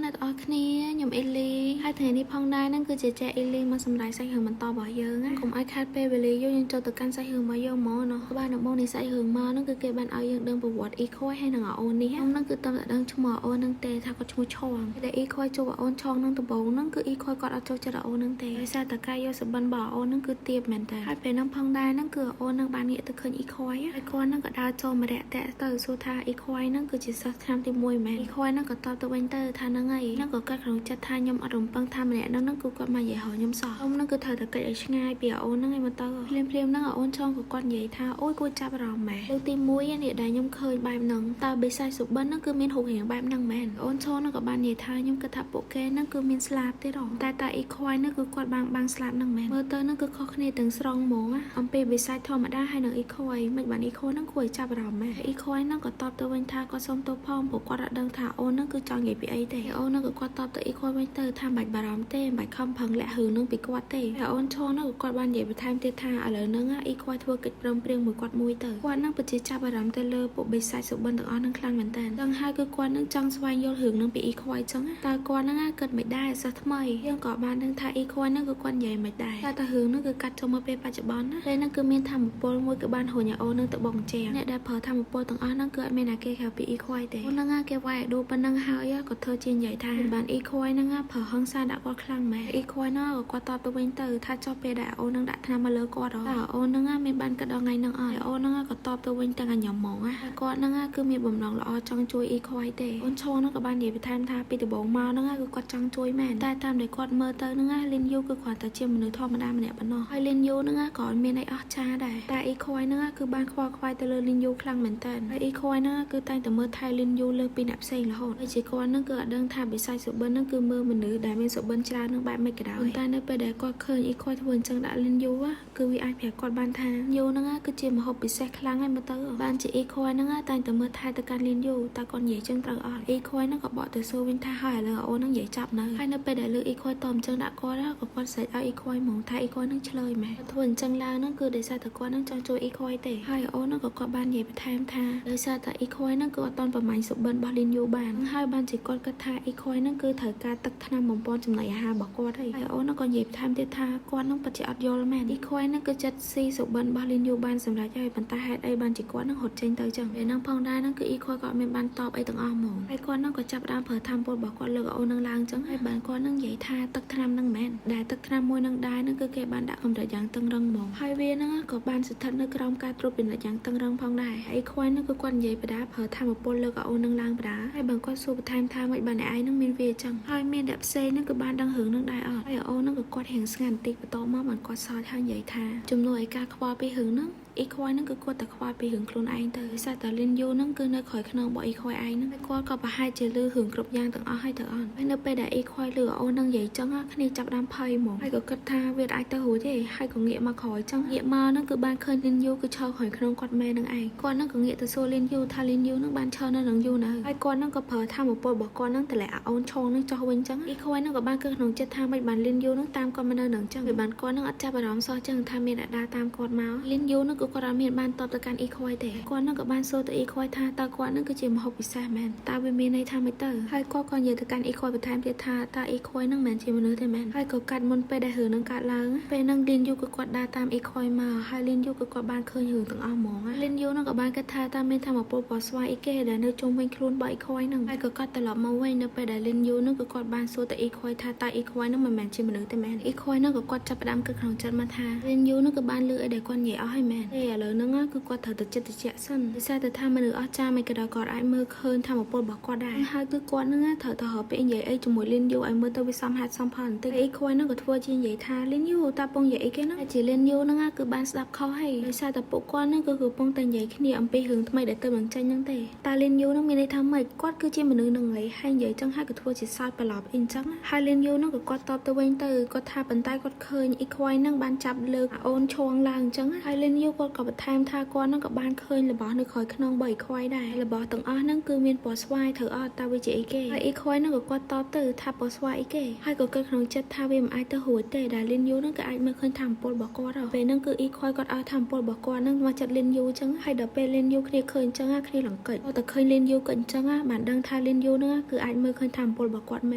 អ្នកទាំងអស់គ្នាខ្ញុំអេលីហើយថ្ងៃនេះផងដែរហ្នឹងគឺជាចែអេលីមកសម្ដែងសាច់រឿងបន្តរបស់យើងណាកុំឲ្យខាតពេលវេលាយើងចូលទៅកាន់សាច់រឿងរបស់យើងមកនោះបាទដំបូងនៃសាច់រឿងមកហ្នឹងគឺគេបានឲ្យយើងដឹងប្រវត្តិអ៊ីខួយហើយនឹងអូននេះហ្នឹងគឺតាមតែដឹងឈ្មោះអូនហ្នឹងទេថាគាត់ឈ្មោះឆងតែអ៊ីខួយជួបអូនឆងហ្នឹងដំបូងហ្នឹងគឺអ៊ីខួយគាត់អត់ចូលចិត្តអូនហ្នឹងទេដោយសារតែការយកសបិនរបស់អូនហ្នឹងគឺទៀបមែនតើហើយពេលហ្នឹងផងដែរហ្នឹងគឺអូនហ្នឹងបានងាកទៅឃើញអ៊ីខួយហើយគាត់ហ្នឹងក៏ដើរចូលមករយៈតាក់ទៅសួរថាអ៊ីខួយហ្នឹងគឺជាសិស្សឆ្នាំទី1មែនអ៊ីខួយហ្នឹងក៏តបទៅវិញទៅថាហ្នឹងហើយហ្នឹងក៏កាត់ក្នុងចិត្តថាខ្ញុំអត់រំពឹងថាម្នាក់ហ្នឹងគឺគាត់មកនិយាយហៅខ្ញុំសោះខ្ញុំហ្នឹងគឺត្រូវតែកិច្ចឲ្យឆ្ងាយពីអូនហ្នឹងឯងមកទៅភ្លាមហ្នឹងអូនឆងក៏គាត់និយាយថាអូយគួរចាប់អារម្មណ៍មែនលើកទី1នេះដែលខ្ញុំឃើញបែបហ្នឹងតើបេសាយសុបិនហ្នឹងគឺមានរូបរាងបែបហ្នឹងមែនអូនឆងហ្នឹងក៏បាននិយាយថាខ្ញុំគិតថាពួកគេហ្នឹងគឺមានស្លាប់ទេរងតែអ៊ីខ្វាយហ្នឹងគឺគាត់បាំងស្លាប់ហ្នឹងមែនមើលទៅហ្នឹងគឺខុសគ្នាទាំងស្រុងហ្មងអំពីបេសាយធម្មតាហើយនឹងអ៊ីខ្វាយមិនបានអ៊ីខ្វាយហ្នឹងគួរឲ្យចាប់អារម្មណ៍មែនអ៊ីខ្វាយហ្នឹងក៏តបទៅវិញថាគាត់សុំទោសផងព្រោះគាត់អត់ដឹងថាអូនហ្នឹងគឺចង់និយាយពីអីទេអូនហ្នឹងក៏គាត់តបទៅអ៊ីខ្វាយវិញទៅថាមិនបារម្ភទេមិនខំប្រឹងលាក់រឿងហ្នឹងពីគាត់ទេហើយអូនឆងហ្នឹងក៏គាត់បាននិយាយបន្ថែមទៀតថាឥឡូវហ្នឹងអ៊ីខ្វាយធ្វើកិច្ចព្រមព្រៀងមួយគាត់មួយទៅគាត់ហ្នឹងពិតជាចាប់អារម្មណ៍ទៅលើពួកបេសាយសុបិនទាំងអស់ហ្នឹងខ្លាំងមែនតើដឹងហើយគឺគាត់ហ្នឹងចង់ស្វែងយល់រឿងហ្នឹងពីអ៊ីខ្វាយចឹងតើគាត់ហ្នឹងគិតមិនដែរសិស្សថ្មីយើងក៏បានដឹងថាអ៊ីខ្វាយហ្នឹងគឺគាត់និយាយមិនដែរតែរឿងហ្នឹងគឺកាត់ចូលមកពេលបច្ចុប្បន្នណាពេលហ្នឹងគឺមានធម្មពលមួយគឺបានហួញឲ្យអូនហ្នឹងទៅបងជែងអ្នកដែលប្រើធម្មពលទាំងអស់ហ្នឹងគឺអត់មានអាគេក្រៅពីអ៊ីខ្វាយទេអូនហ្នឹងគេវាយដូរប៉ុណ្ណឹងហើយក៏ធ្វើជានិយាយថាបានអ៊ីខ្វាយហ្នឹងប្រើហឹង្សាដាក់គាត់ខ្លាំងមែនអ៊ីខ្វាយហ្នឹងក៏គាត់តបទៅវិញទៅថាចុះពេលដែលអូនហ្នឹងដាក់ថ្នាំមកលើគាត់តើអូនហ្នឹងមានបានគិតដល់ថ្ងៃហ្នឹងអត់អូនហ្នឹងក៏តបទៅវិញទាំងញ៉ាំហ្មងគាត់ហ្នឹងគឺមានបំណងល្អចង់ជួយអ៊ីខ្វាយទេអូនឈងហ្នឹងក៏បាននិយាយបន្ថែមថាពីដំបូងមកហ្នឹងគឺគាត់ចង់ជួយមែនតែតាមដែលគាត់មើលទៅហ្នឹងលីនយូគឺគ្រាន់តែជាមនុស្សធម្មតាម្នាក់ប៉ុណ្ណោះហើយលីនយូហ្នឹងក៏មានអីអស្ចារ្យដែរតែអ៊ីខ្វាយហ្នឹងគឺបានខ្វល់ខ្វាយទៅលើលីនយូខ្លាំងមែនតើហើយអ៊ីខ្វាយហ្នឹងគឺតែងតែមើលថែលីនយូលើពីអ្នកផ្សេងរហូតហើយជាគាត់ហ្នឹងគឺអត់ដឹងថាបិសាចសុបិនហ្នឹងគឺមើលមនុស្សដែលមានសុបិនច្រើននឹងបែបមិនក៏ដោយតែនៅពេលដែលគាត់ឃើញអ៊ីខ្វាយធ្វើអញ្ចឹងដាក់លីនយូគឺវាអាចប្រាប់គាត់បានថាយូហ្នឹងគឺជាម្ហូបពិសេសខ្លាំងហើយមើលទៅបានជាអ៊ីខ្វាយហ្នឹងតែងតែមើលថែទៅកាន់លីនយូតើគាត់និយាយចឹងត្រូវអត់អ៊ីខ្វាយហ្នឹងក៏បកទៅសួរវិញថាហើយឥឡូវអូនហ្នឹងនិយាយចាប់នៅហើយនៅពេលដែលលើអ៊ីខ្វាយតអញ្ចឹងដាក់គាត់ក៏គាត់ស្រែកឲ្យអ៊ីខ្វាយហ្មងថាអ៊ីខ្វាយហ្នឹងឆ្លើយមែនធ្វើអញ្ចឹងឡើងហ្នឹងគឺដោយសារតែគាត់ហ្នឹងចង់ជួយអ៊ីខ្វាយទេហើយអូនហ្នឹងក៏គាត់បាននិយាយបន្ថែមថាដោយសារតែអ៊ីខ្វាយហ្នឹងគឺអត់តន់ប្រមាញ់សុបិនរបស់លីនយូបានហើយបានជាគាត់គិតថាអ៊ីខ្វាយហ្នឹងគឺត្រូវការទឹកថ្នាំបំពេញចំណីអាហាររបស់គាត់ហើយអូនហ្នឹងក៏និយាយបន្ថែមទៀតថាគាត់ហ្នឹងពិតជាអត់យល់មែនអ៊ីខ្វាយហ្នឹងគឺចិត្តស៊ីសុបិនរបស់លីនយូបានសម្រាប់ហើយប៉ុន្តែហេតុអីបានជាគាត់ហ្នឹងរត់ចេញទៅចឹងពេលហ្នឹងផងដែរហ្នឹងគឺអ៊ីខ្វាយក៏អត់មានបានតបអីទាំងអស់ហ្មងហើយគាត់ហ្នឹងក៏ចាប់ដើមប្រើធម្មពលរបស់គាត់លើកអូនហ្នឹងឡើងចឹងហើយបានគាត់ហ្នឹងនិយាយថាទឹកថ្នាំហ្នឹងមែនដែលទឹកថ្នាំមួយហ្នឹងដែរហ្នឹងគឺគេបានដាក់កម្រិតយ៉ាងតឹងរឹងហ្មងហើយវាហ្នឹងក៏បានស្ថិតនៅក្រោមការត្រួតពិនិត្យយ៉ាងតឹងរឹងផងដែរហើយខ្វាយហ្នឹងគឺគាត់និយាយបដាប្រើធម្មពលលើកអូនហ្នឹងឡើងបដាហើយបានគាត់សួរបន្ថែមថាមិនបានឯងហ្នឹងមានវាចឹងហើយមានអ្នកផ្សេងហ្នឹងគឺបានដឹងរឿងហ្នឹងដែរអត់ហើយអូនហ្នឹងក៏គាត់រៀងស្ងាត់បន្តិចបន្តមកបានគាត់សើចហើយនិយាយថាជំនួសឲ្យការខ្វល់ពីរឿងហ្នឹងអ៊ីខ្វាយហ្នឹងគឺគាត់តែខ្វល់ពីរឿងខ្លួនឯងទៅដោយសារតែលីនយូហ្នឹងគឺនៅក្រោយខ្នងរបស់អ៊ីខ្វាយឯងហ្នឹងហើយគាត់ក៏ប្រហែលជាលឺរឿងគ្រប់យ៉ាងទាំងអស់ហើយទៅអត់ហើយនៅពេលដែលអ៊ីខ្វាយលឺអូនហ្នឹងនិយាយចឹងគ្នាចាប់ដើមភ័យហ្មងហើយក៏គិតថាវាអាចទៅរួចទេហើយក៏ងាកមកក្រោយចឹងងាកមកហ្នឹងគឺបានឃើញលីនយូគឺឈរក្រោយខ្នងគាត់មែនហ្នឹងឯងគាត់ហ្នឹងក៏ងាកទៅសួរលីនយូថាលីនយូហ្នឹងបានឈរនៅនឹងយូនៅហើយគាត់ហ្នឹងក៏ប្រើធម្មពលរបស់គាត់ហ្នឹងតម្លាក់អូនឈងហ្នឹងចុះវិញចឹងអ៊ីខ្វាយហ្នឹងក៏បានគិតក្នុងចិត្តថាមិនបានលីនយូហ្នឹងតាមគាត់មកនៅនឹងចឹងវាបានគាត់ហ្នឹងអត់ចាប់អារម្មណ៍សោះចឹងថាមានអ្នកដើរតាមគាត់មកលីនយូហ្នឹងក៏គាត់អត់មានបានទៅកាន់អ៊ីខ្វាយទេគាត់នឹងក៏បានសួរទៅអ៊ីខ្វាយថាតើគាត់នឹងគឺជាម្ហូបពិសេសមែនតើវាមានន័យថាម៉េចទៅហើយគាត់ក៏និយាយទៅកាន់អ៊ីខ្វាយបន្ថែមទៀតថាតើអ៊ីខ្វាយនឹងមិនជាមនុស្សទេមែនហើយក៏កាត់មុនពេលដែលរឿងនឹងកើតឡើងពេលនឹងលីនយូក៏គាត់ដើរតាមអ៊ីខ្វាយមកហើយលីនយូក៏គាត់បានឃើញរឿងទាំងអស់ហ្មងលីនយូនឹងក៏បានគិតថាតើមានធម្មពលពណ៌ស្វាយអីគេដែលនៅជុំវិញខ្លួនរបស់អ៊ីខ្វាយនឹងហើយក៏គាត់ត្រឡប់មកវិញនៅពេលដែលលីនយូនឹងក៏គាត់បានសួរទៅអ៊ីខ្វាយថាតើអ៊ីខ្វាយនឹងមិនមែនជាមនុស្សទេមែនអ៊ីខ្វាយនឹងក៏គាត់ចាប់ផ្ដើមគិតក្នុងចិត្តមកថាលីនយូនឹងក៏បានលើអីដែលគាត់និយាយអស់ហើយមែនទេឥឡូវហ្នឹងគឺគាត់ត្រូវទៅចិត្តជាក់សិនដោយសារតែថាមនុស្សអស្ចារ្យមិនក៏ដល់គាត់អាចមើលឃើញធម្មពលរបស់គាត់ដែរហើយគឺគាត់នឹងត្រូវទៅរកពេលនិយាយអីជាមួយលីនយូឲ្យមើលទៅវាសមហេតុសមផលបន្តិចអ៊ីខ្វាយនឹងក៏ធ្វើជានិយាយថាលីនយូតើពងនិយាយអីគេហ្នឹងជាលីនយូហ្នឹងគឺបានស្ដាប់ខុសហើយដោយសារតែពួកគាត់នឹងគឺកំពុងតែនិយាយគ្នាអំពីរឿងថ្មីដែលទៅនឹងចេញហ្នឹងទេតើលីនយូហ្នឹងមានន័យថាម៉េចគាត់គឺជាមនុស្សនឹងហើយហើយនិយាយចឹងហើយក៏ធ្វើជាសើចប្រឡប់អីចឹងហើយលីនយូហ្នឹងក៏គាត់តបទៅវិញទៅគាត់ថាប៉ុន្តែគាត់ឃើញអ៊ីខ្វាយហ្នឹងបានចាប់លើកអូនឈងឡើងចឹងហើយលីនយូក៏ គាត់ក៏បន្ថែមថាគាត់នឹងក៏បានឃើញរបស់នៅក្រោយខ្នង3ខ្វាយដែររបស់ទាំងអស់ហ្នឹងគឺមានពណ៌ស្វាយធ្វើអត់តើវាជាអីគេហើយអ៊ីខ្វាយហ្នឹងក៏គាត់តបទៅថាពណ៌ស្វាយអីគេហើយក៏គិតក្នុងចិត្តថាវាមិនអាចទៅរួចទេដែលលីនយូហ្នឹងក៏អាចមើលឃើញធម្មពលរបស់គាត់ពេលហ្នឹងគឺអ៊ីខ្វាយគាត់ឲ្យធម្មពលរបស់គាត់ហ្នឹងមកចិត្តលីនយូអញ្ចឹងហើយដល់ពេលលីនយូគ្នាឃើញអញ្ចឹងគ្នាលង្កិច្ចតែឃើញលីនយូក៏អញ្ចឹងបានដឹងថាលីនយូហ្នឹងគឺអាចមើលឃើញធម្មពលរបស់គាត់ម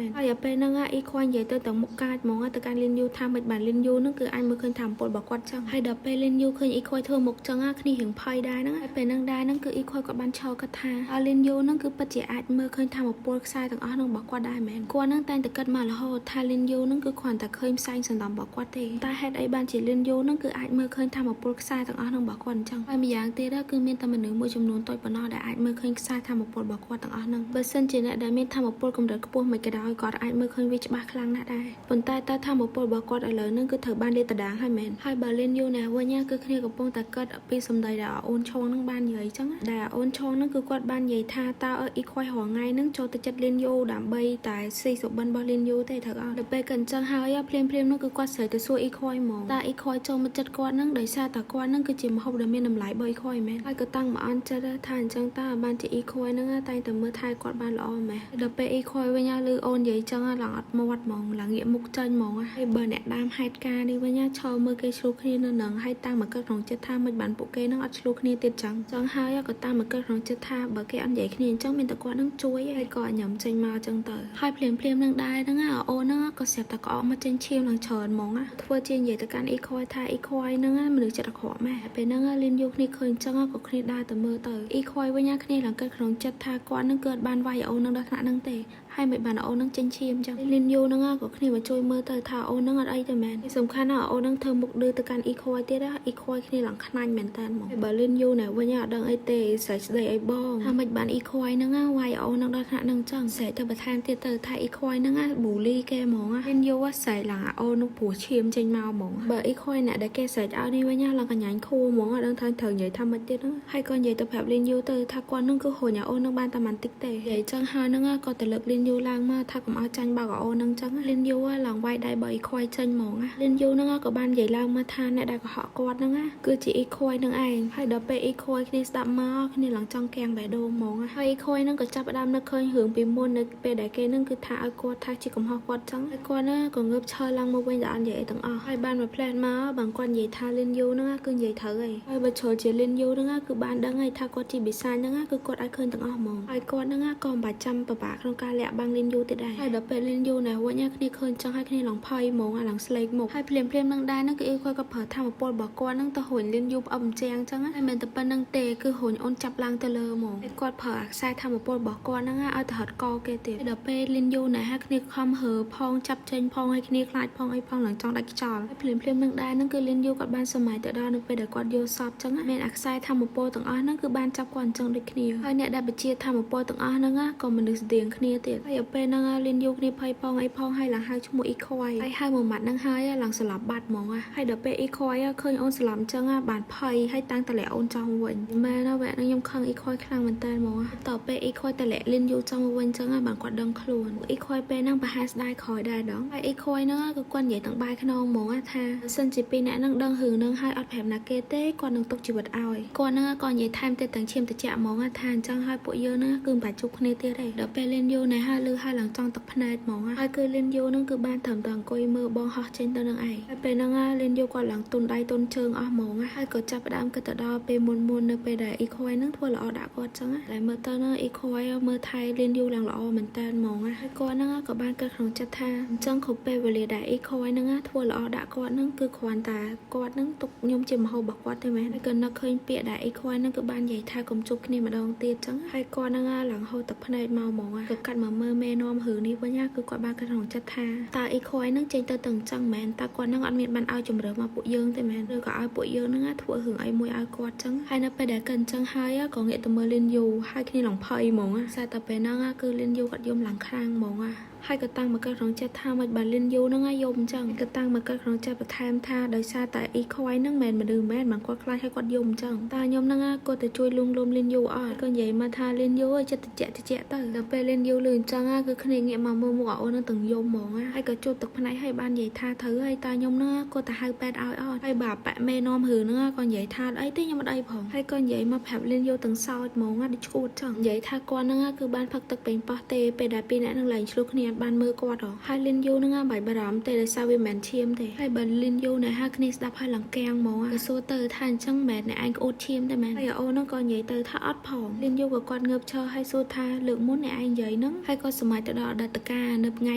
ែនហើយពេលហ្នឹងអ៊ីខ្វាយនិយាយទៅទាំងមុខកាចហ្មងទៅកាន់លីនយូថាមិនបានលីនយូហ្នឹងគឺអាចមើលឃើញធម្មពលរបស់គាត់អញ្ចឹងហើយដល់ពេលលីនយូឃើញអ៊ីខ្វាយធ្វើមុខអញ្ចឹងគ្នារៀងភ័យដែរហ្នឹងហើយពេលហ្នឹងដែរហ្នឹងគឺអ៊ីខ្វាយគាត់បានឈរគាត់ថាលីនយូហ្នឹងគឺពិតជាអាចមើលឃើញធម្មពលខ្សែទាំងអស់ហ្នឹងរបស់គាត់ដែរមែនគាត់ហ្នឹងតែងតែគិតមករហូតថាលីនយូហ្នឹងគឺគ្រាន់តែឃើញផ្សែងសន្តំរបស់គាត់ទេតែហេតុអីបានជាលីនយូហ្នឹងគឺអាចមើលឃើញធម្មពលខ្សែទាំងអស់ហ្នឹងរបស់គាត់អញ្ចឹងហើយម្យ៉ាងទៀតគឺមានតែមនុស្សមួយចំនួនតូចប៉ុណ្ណោះដែលអាចមើលឃើញខ្សែធម្មពលរបស់គាត់ទាំងអស់ហ្នឹងបើសិនជាអ្នកដែលមានធម្មពលកម្រិតខ្ពស់មិនក៏ដោយគាត់អាចមើលឃើញវាច្បាស់ខ្លាំងណាស់ដែរប៉ុន្តែតើធម្មពលរបស់គាត់ឥឡូវហ្នឹងគឺត្រូវបានលាតត្រដាងហើយមែនហើយបើលីនយូណាវិញគឺគ្នាកំពុងតែគិតពីសម្ដីដែលអូនឆងហ្នឹងបាននិយាយអញ្ចឹងដែលអូនឆងហ្នឹងគឺគាត់បាននិយាយថាតើអ៊ីខ្វាយរងថ្ងៃហ្នឹងចូលទៅចិត្តលីនយូដើម្បីតែស៊ីសុបិនរបស់លីនយូទេត្រូវអត់ដល់ពេលគាត់អញ្ចឹងហើយភ្លាមហ្នឹងគឺគាត់ស្រីទៅសួរអ៊ីខ្វាយហ្មងតើអ៊ីខ្វាយចូលមកចិត្តគាត់ហ្នឹងដោយសារតែគាត់ហ្នឹងគឺជាម្ហូបដែលមានតម្លៃ3ខ្វាយមែនហើយក៏តាំងមកអន់ចិត្តថាអញ្ចឹងតើបានជាអ៊ីខ្វាយហ្នឹងតែងតែមើលថែគាត់បានល្អមែនដល់ពេលអ៊ីខ្វាយវិញឮអូននិយាយអញ្ចឹងឡើងអត់មាត់ហ្មងឡើងងាកមុខចាញ់ហ្មងហើយបើអ្នកដើមហេតុការនេះវិញឈរមើលគេឆ្លោះគ្នានៅនឹងហើយតាំងមកគិតក្នុងចិត្តថាមិនបានពួកគេហ្នឹងអត់ឆ្លោះគ្នាទៀតចឹងហើយក៏តាំងមកគិតក្នុងចិត្តថាបើគេអត់និយាយគ្នាអញ្ចឹងមានតែគាត់នឹងជួយហើយក៏ញ៉ាំចេញមកអញ្ចឹងទៅហើយភ្លាមនឹងដែរហ្នឹងអូនហ្នឹងក៏ស្រាប់តែក្អកមកចេញឈាមឡើងច្រើនហ្មងធ្វើជានិយាយទៅកាន់អ៊ីខ្វាយថាអ៊ីខ្វាយហ្នឹងមនុស្សចិត្តអាក្រក់ម៉ែពេលហ្នឹងលីនយូគ្នាឃើញអញ្ចឹងក៏គ្នាដើរទៅមើលទៅអ៊ីខ្វាយវិញគ្នាឡើងគិតក្នុងចិត្តថាគាត់នឹងកើតបានវាយអូននឹងដល់ថ្នាក់ហ្នឹងទេហើយមិនបានអូននឹងចេញឈាមអញ្ចឹងលីនយូហ្នឹងក៏គ្នាមកជួយមើលទៅថាអូននឹងអត់អីទេមែនសំខាន់ណាស់អូននឹងធ្វើមុខឌឺទៅកាន់អ៊ីខ្វាយទៀតអ៊ីខ្វាយគ្នាឡើងខ្នាញ់មែនតើហ្មងបើលីនយូណែវិញអត់ដឹងអីទេស្រែកស្ដីអីបងថាមិនបានអ៊ីខ្វាយហ្នឹងវាយអូននឹងដល់ថ្នាក់ហ្នឹងអញ្ចឹងស្រែកទៅបន្ថែមទៀតទៅថាអ៊ីខ្វាយហ្នឹងប៊ូលីគេហ្មងលីនយូស្រែកឡើងអូននឹងព្រោះឈាមចេញមកហ្មងបើអ៊ីខ្វាយអ្នកដែលគេស្រែកឲ្យនេះវិញឡើងកញ្ញាញ់ខួរហ្មងអត់ដឹងថាត្រូវនិយាយថាម៉េចទៀតហ្នឹងហើយក៏និយាយទៅប្រាប់លីនយូទៅថាគាត់នឹងគឺហួញអូននឹងបានតែបន្តិចទេនិយាយអញ្ចឹងហើយហ្នឹងក៏ទៅលើកលីនយូឡើងមកថាកុំឲ្យចាញ់បោកអូននឹងអញ្ចឹងលីនយូឡើងវាយដៃបើអ៊ីខ្វាយចេញហ្មងលីនយូហ្នឹងក៏បាននិយាយឡើងមកថាអ្នកដែលកុហកគាត់ហ្នឹងគឺជាអ៊ីខ្វាយនឹងឯងហើយដល់ពេលអ៊ីខ្វាយគ្នាស្ដាប់មកគ្នាឡើងចង់កៀងបេះដូងហ្មងហើយអ៊ីខ្វាយហ្នឹងក៏ចាប់ផ្ដើមនឹកឃើញរឿងពីមុននៅពេលដែលគេហ្នឹងគឺថាឲ្យគាត់ថាជាកំហុសគាត់អញ្ចឹងហើយគាត់ហ្នឹងក៏ងើបឈរឡើងមកវិញដល់អត់និយាយទាំងអស់ហើយបានមកផ្លែតមកបើគាត់និយាយថាលីនយូហ្នឹងគឺនិយាយត្រូវហើយបើជ្រុលជាលីនយូហ្នឹងគឺបានដឹងហើយថាគាត់ជាបិសាចហ្នឹងគឺគាត់ឲ្យឃើញទាំងអស់ហ្មងហើយគាត់ហ្នឹងក៏មិនបាច់ចាំពិបាកក្នុងការលាក់បាំងលីនយូទៀតដែរហើយដល់ពេលលីនយូណែវិញគ្នាឃើញចឹងហើយគ្នាឡើងភ័យហ្មងឡើងស្លេកមុខហើយភ្លាមនឹងដែរហ្នឹងគឺអ៊ីគាត់ក៏ប្រើធម្មពលរបស់គាត់ហ្នឹងទៅហួញលីនយូផ្អឹបអញ្ចឹងហើយមិនតែប៉ុណ្្នឹងទេគឺហួញអូនចាប់ឡើងទៅលើហ្មងហើយគាត់ប្រើអាខ្សែធម្មពលរបស់គាត់ហ្នឹងឲ្យទៅហត់កគេទៀតដល់ពេលលីនយូណែហើយគ្នាខំហើផងចាប់ចេញផងហើយគ្នាខ្លាចផងអីផងឡើងចង់ដាច់ខ្យល់ហើយភ្លាមនឹងដែរហ្នឹងគឺលីនយូគាត់បានសម័យទៅដល់នៅពេលដែលគាត់យកសពចឹងមានអាខ្សែធម្មពលទាំងអស់ហ្នឹងគឺបានចាប់គាត់អញ្ចឹងដូចគ្នាហើយអ្នកដែលបជាធម្មពលទាំងអស់ហ្នឹងក៏មនុស្សស្តៀងគ្នាទៀតហើយពេលហ្នឹងលីនយូគ្នាភ័យផងអីផងហើយឡើងហៅឈ្មោះអ៊ីខ្វាយហើយហៅមួយម៉ាត់ហ្នឹងហើយឡើងស្លាប់បាត់ហ្មងហើយដល់ពេលអ៊ីខ្វាយឃើញអូនស្លាប់អញ្ចឹងបានភ័យហើយតាំងតលាក់អូនចង់វិញមែនវគ្គហ្នឹងខ្ញុំខឹងអ៊ីខ្វាយខ្លាំងមែនតើហ្មងតទៅពេលអ៊ីខ្វាយតលាក់លីនយូចង់វិញអញ្ចឹងបានគាត់ដឹងខ្លួនអ៊ីខ្វាយពេលហ្នឹងប្រហែលស្ដាយក្រោយដែរដងហើយអ៊ីខ្វាយហ្នឹងក៏គាត់និយាយទាំងបាយខ្នងហ្មងថាសិនជាពីអ្នកហ្នឹងដឹងរឿងហ្នឹងហើយអត់ប្រាប់ណាគេទេគាត់នឹងទុកជីវិតឲ្យគាត់ហ្នឹងក៏និយាយថែមទៀតទាំងឈាមតិចហ្មងថាអញ្ចឹងហើយពួកយើងហ្នឹងគឺមិនបាច់ជួបគ្នាទៀតទេដល់ពេលលីនយូណែហើយលឺហើយឡើងចង់ទឹកភ្នែកហ្មងហើយគឺលីនយូហ្នឹងគឺបានត្រឹមតែអង្គុយមើលបងហោះចេញទៅនឹងឯងហើយពេលហ្នឹងលីនយូគាត់ឡើងទុនដៃទុនជើងអស់ហ្មងហើយក៏ចាប់ផ្ដើមគិតទៅដល់ពេលមុននៅពេលដែលអ៊ីខ្វាយហ្នឹងធ្វើល្អដាក់គាត់ចឹងតែមើលទៅហ្នឹងអ៊ីខ្វាយមើលថៃលីនយូឡើងល្អមែនតើហ្មងហើយគាត់ហ្នឹងក៏បានគិតក្នុងចិត្តថាអញ្ចឹងគ្រប់ពេលវេលាដែលអ៊ីខ្វាយហ្នឹងធ្វើល្អដាក់គាត់ហ្នឹងគឺគ្រាន់តែគាត់ហ្នឹងទុកខ្ញុំជាមហូបរបស់គាត់ទេមែនហើយក៏នឹកឃើញពាក្យដែលអ៊ីខ្វាយហ្នឹងក៏បាននិយាយថាកុំជួបគ្នាម្ដងទៀតចឹងហើយគាត់ហ្នឹងឡើងហូរទឹកភ្នែកមកហ្មងក៏កាត់មកមើលមេនាំរឿងនេះវិញគឺគាត់បានគិតក្នុងចិត្តថាតើអ៊ីខ្វាយហ្នឹងចេញទៅទាំងចឹងមែនតើគាត់ហ្នឹងអត់មានបានឲ្យជំរឿមកពួកយើងទេមែនឬក៏ឲ្យពួកយើងហ្នឹងធ្វើរឿងអីមួយឲ្យគាត់ចឹងហើយនៅពេលដែលកិនចឹងហើយក៏ងាកទៅមើលលីនយូហើយគ្នាឡើងភ័យហ្មងតែតែពេលហ្នឹងគឺលីនយូគាត់យំឡើងខ្លាំងហ្មងហើយក៏តាំងមកកើតក្នុងចិត្តថាមិនបានលីនយូហ្នឹងយំអញ្ចឹងក៏តាំងមកកើតក្នុងចិត្តបន្ថែមថាដោយសារតែអ៊ីខ្វាយហ្នឹងមិនមនុស្សមែនបានគាត់ខ្លាចឲ្យគាត់យំអញ្ចឹងតែខ្ញុំហ្នឹងគាត់ទៅជួយលួងលោមលីនយូអត់ក៏និយាយមកថាលីនយូចិត្តតិចទៅដល់ពេលលីនយូលឺអញ្ ចឹងគឺគ្នាងាកមកមើលមុខអូននឹងទាំងយំហ្មងហើយក៏ជួបទឹកភ្នែកហើយបាននិយាយថាត្រូវហើយតាខ្ញុំនឹងគាត់ទៅហៅប៉ែតឲ្យអត់ហើយបាប៉ាក់មេនាំរឿងហ្នឹងក៏និយាយថាអីទេខ្ញុំអត់អីផងហើយក៏និយាយមកប្រាប់លៀនយូទាំងសោចហ្មងដូចឈួតចឹងនិយាយថាគាត់ហ្នឹងគឺបានផឹកទឹកពេញប៉ោះទេពេលដែលពីរអ្នកនឹងឡើងឆ្លោះគ្នាបានមើលគាត់ហើយលៀនយូហ្នឹងបាយបារម្ភទេដោយសារវាមិនឈាមទេហើយបើលៀនយូណែហៅគ្នាស្ដាប់ហើយឡើងកាំងហ្មងក៏សួរទៅថាអញ្ចឹងមែនអ្នកឯងក្អួតឈាមទេមែនហើយអូនហ្នឹងក៏និយាយទៅថាអត់ផងលៀនយូក៏គាត់ងើបឈរហើយសួរថាលើកមុនអ្នកឯងនិយាយហ្នឹងហើយក៏សម្រេចទៅដល់អតីតកាលនៅថ្ងៃ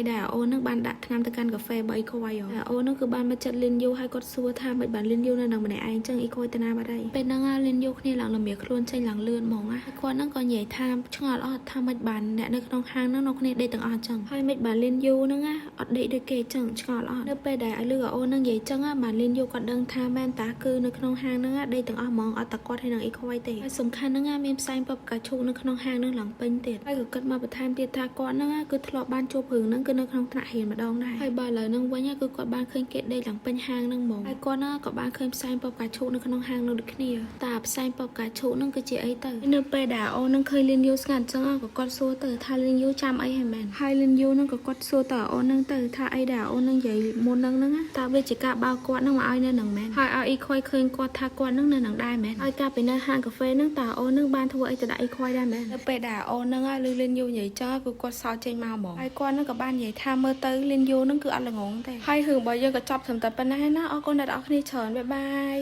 ដែលអូនហ្នឹងបានដាក់ថ្នាំទៅកាន់កាហ្វេ3ខួយអូនហ្នឹងគឺបានមកចិត្តលៀនយូហើយគាត់សួរថាមិនបានលៀនយូនៅនឹងម្នាក់ឯងចឹងអ៊ីខួយតាណាបាត់ហើយពេលហ្នឹងលៀនយូគ្នាឡើងលំមាខ្លួនចេញឡើងលឿនហ្មងហើយគាត់ហ្នឹងក៏និយាយថាឆ្ងល់អត់ថាមិនបានអ្នកនៅក្នុងហាងហ្នឹងនៅគ្នាដេកទាំងអស់ចឹងហើយមិនបានលៀនយូហ្នឹងអត់ដេកដូចគេចឹងឆ្ងល់អត់នៅពេលដែលឲ្យលឺអូនហ្នឹងនិយាយចឹងបានលៀនយូគាត់ដឹងថាមែនតាគឺនៅក្នុងហាងហ្នឹងដេកទាំងអស់ហ្មងអត់តែគាត់ហើយនឹងអ៊ីខួយទេហើយសំខាន់ហ្នឹងមានផ្សែងពពកាឈូនៅក្នុងហាងហ្នឹងឡើងពេញទៀតហើយក៏គិតមកបន្ថែមទៀតថាគាត់ហ្នឹងគឺធ្លាប់បានជួបរឿងហ្នឹងគឺនៅក្នុងថ្នាក់រៀនម្ដងដែរហើយបើឥឡូវហ្នឹងវិញគឺគាត់បានឃើញគេដេកឡើងពេញហាងហ្នឹងហ្មងហើយគាត់ហ្នឹងក៏បានឃើញផ្សែងពពកាឈូនៅក្នុងហាងនោះដូចគ្នាតែផ្សែងពពកាឈូហ្នឹងគឺជាអីទៅនៅពេលដែលអូនហ្នឹងឃើញលៀនយូស្ងាត់ចឹងក៏គាត់សួរទៅថាលៀនយូចាំអីហើយមែនហើយលៀនយូហ្នឹងក៏គាត់សួរទៅអូនហ្នឹងទៅថាអីដែលអូនហ្នឹងនិយាយមុនហ្នឹងតើវាជាការបោកគាត់ហ្នឹងមកឲ្យនៅនឹងមែនហើយឲ្យអ៊ីខួយឃើញគាត់ថាគាត់ហ្នឹងនៅនឹងដែរមែនហើយកាលពីនៅហាងកាហ្វេហ្នឹងតើអូនហ្នឹងបានធ្វើអីទៅដាក់អ៊ីខួយដែរមែននៅពេលដែលអូនហ្នឹងលឺលៀនយូនិយាយចឹងគឺគាត់សោកចេញមកហ្មងហើយគាត់ហ្នឹងក៏បាននិយាយថាមើលទៅលៀនយូហ្នឹងគឺអត់ល្ងងទេហើយរឿងរបស់យើងក៏ចប់ត្រឹមតែប៉ុណ្ណេះណាអរគុណអ្នកនរគ្នាច្រើនបាយបាយ